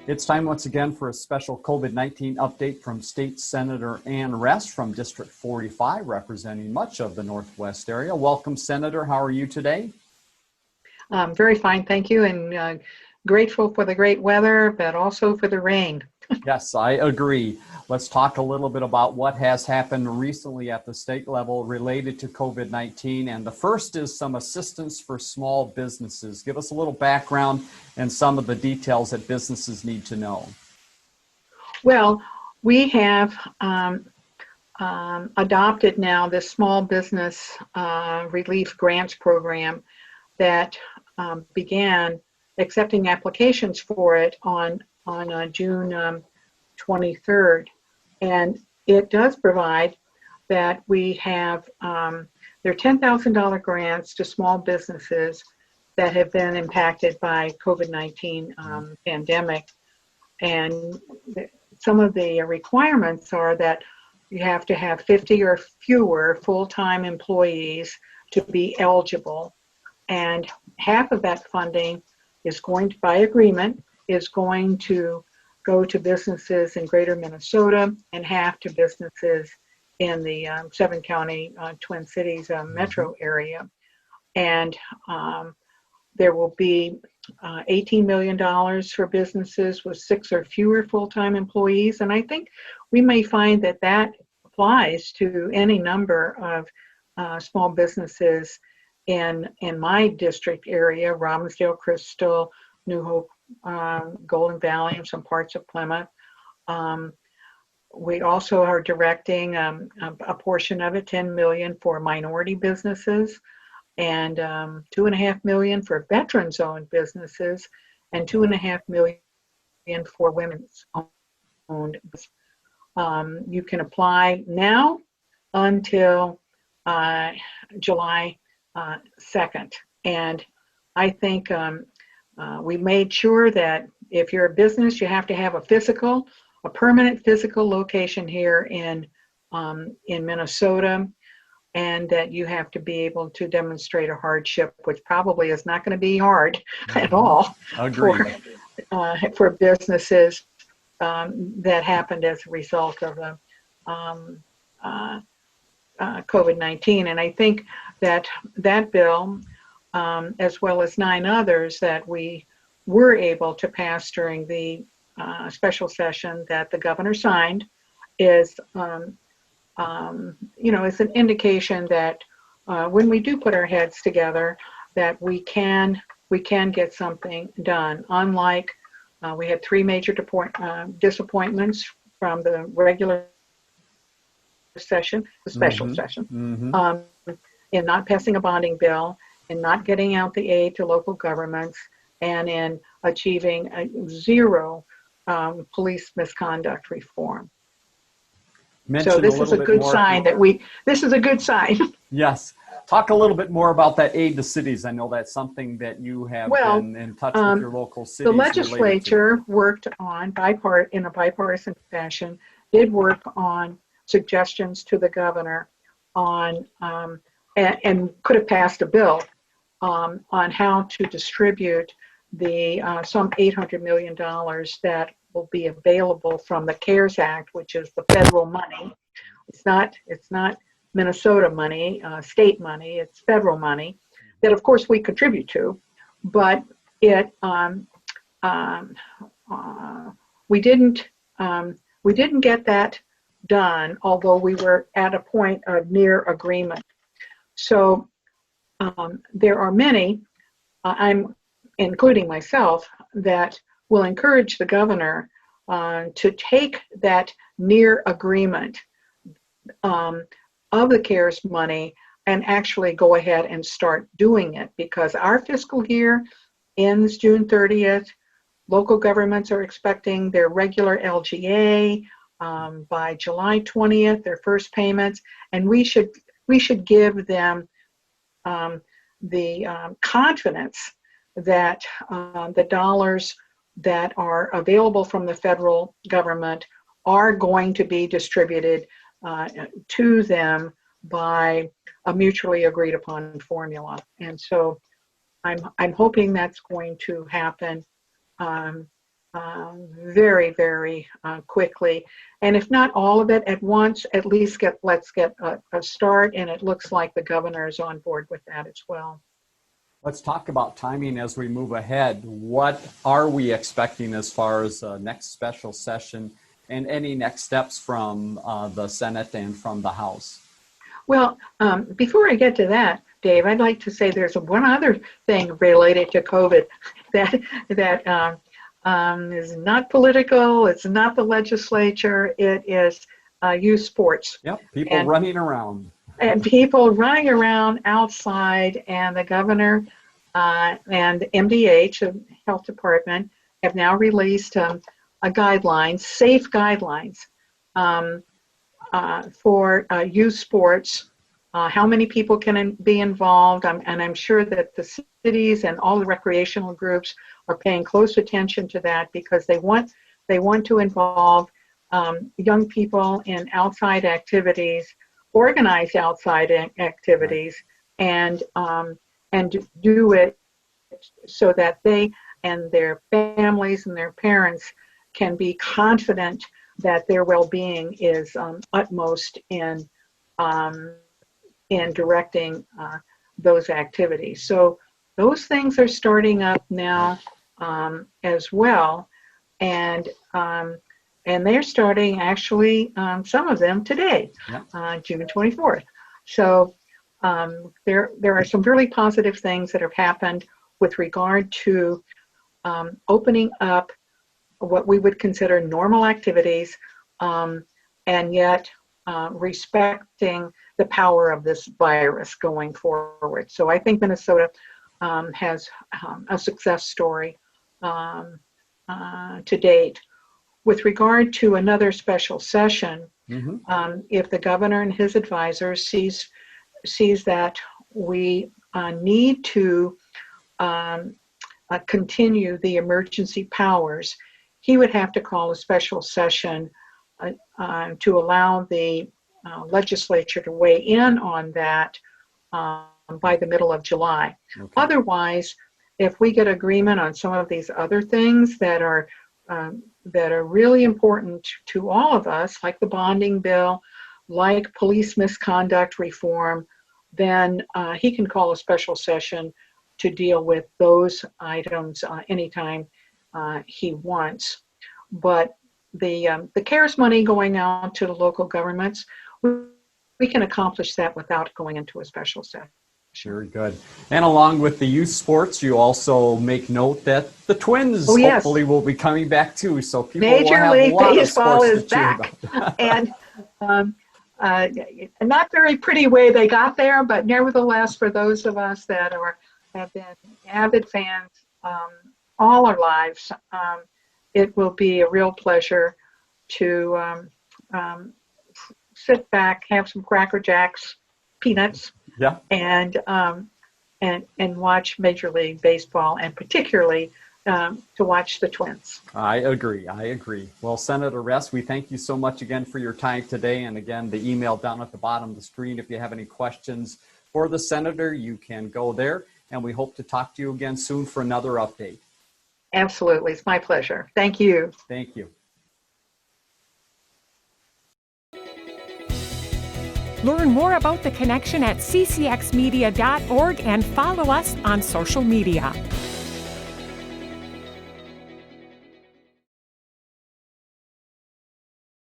It's time once again for a special COVID-19 update from State Senator Ann Rest from District 45, representing much of the Northwest area. Welcome, Senator. How are you today? Very fine, thank you, and grateful for the great weather, but also for the rain. Yes, I agree. Let's talk a little bit about what has happened recently at the state level related to COVID-19. And the first is some assistance for small businesses. Give us a little background and some of the details that businesses need to know. Well, we have adopted now this small business relief grants program that began accepting applications for it on June 23rd, and it does provide that we have there are $10,000 grants to small businesses that have been impacted by COVID-19 pandemic, and some of the requirements are that you have to have 50 or fewer full-time employees to be eligible, and half of that funding is going to, by agreement, is going to go to businesses in greater Minnesota and half to businesses in the 7-county Twin Cities metro area. And there will be $18 million for businesses with 6 or fewer full-time employees. And I think we may find that that applies to any number of small businesses in my district area: Robbinsdale, Crystal, New Hope, Golden Valley, and some parts of Plymouth. We also are directing a portion of it, $10 million, for minority businesses, and $2.5 million for veterans-owned businesses, and $2.5 million for women's-owned businesses. You can apply now until July 2nd, and I think we made sure that if you're a business, you have to have a permanent physical location here in Minnesota, and that you have to be able to demonstrate a hardship, which probably is not going to be hard at all for businesses that happened as a result of COVID-19. And I think that that bill, as well as 9 others that we were able to pass during the special session that the governor signed, is is an indication that when we do put our heads together, that we can get something done. Unlike we had 3 major disappointments from the regular session, the special session, in not passing a bonding bill, in not getting out the aid to local governments, and in achieving zero police misconduct reform. So this is a good sign this is a good sign. Yes. Talk a little bit more about that aid to cities. I know that's something that you have been in touch with your local cities. The legislature worked on in a bipartisan fashion, did work on suggestions to the governor on and could have passed a bill on how to distribute the some $800 million that will be available from the CARES Act, which is the federal money. It's not Minnesota money, state money. It's federal money that, of course, we contribute to, but it we didn't get that done, although we were at a point of near agreement. So there are many, I'm including myself, that will encourage the governor to take that near agreement of the CARES money and actually go ahead and start doing it, because our fiscal year ends June 30th. Local governments are expecting their regular LGA by July 20th, their first payments, and we should give them the confidence that the dollars that are available from the federal government are going to be distributed to them by a mutually agreed upon formula. And so I'm hoping that's going to happen very, very quickly. And if not all of it at once, at least let's get a start. And it looks like the governor is on board with that as well. Let's talk about timing as we move ahead. What are we expecting as far as the next special session and any next steps from the Senate and from the House? Well, before I get to that, Dave, I'd like to say there's one other thing related to COVID that is not political. It's not the legislature. It is youth sports. Yep, people running around. And people running around outside, and the governor and MDH, the health department, have now released guidelines, safe guidelines for youth sports. How many people can be involved? And I'm sure that the cities and all the recreational groups are paying close attention to that, because they want to involve young people in outside activities, organized outside activities, and do it so that they and their families and their parents can be confident that their well-being is utmost in directing those activities. So those things are starting up now as well, and they're starting actually some of them today, June 24th. So there are some really positive things that have happened with regard to opening up what we would consider normal activities, and yet respecting the power of this virus going forward. So I think Minnesota has a success story to date. With regard to another special session, if the governor and his advisors sees that we need to continue the emergency powers, he would have to call a special session to allow the legislature to weigh in on that by the middle of July. Okay. Otherwise, if we get agreement on some of these other things that are really important to all of us, like the bonding bill, like police misconduct reform, then he can call a special session to deal with those items anytime he wants. But the CARES money going out to the local governments, we can accomplish that without going into a special session. Very good. And along with the youth sports, you also make note that the Twins hopefully will be coming back too. So people Major will have League a lot Baseball of sports is back. And not very pretty way they got there, but nevertheless, for those of us that have been avid fans all our lives, it will be a real pleasure to sit back, have some Cracker Jacks, peanuts, and watch Major League Baseball, and particularly to watch the Twins. I agree. Well, Senator Ress, we thank you so much again for your time today. And again, the email down at the bottom of the screen, if you have any questions for the Senator, you can go there. And we hope to talk to you again soon for another update. Absolutely. It's my pleasure. Thank you. Thank you. Learn more about The Connection at ccxmedia.org and follow us on social media.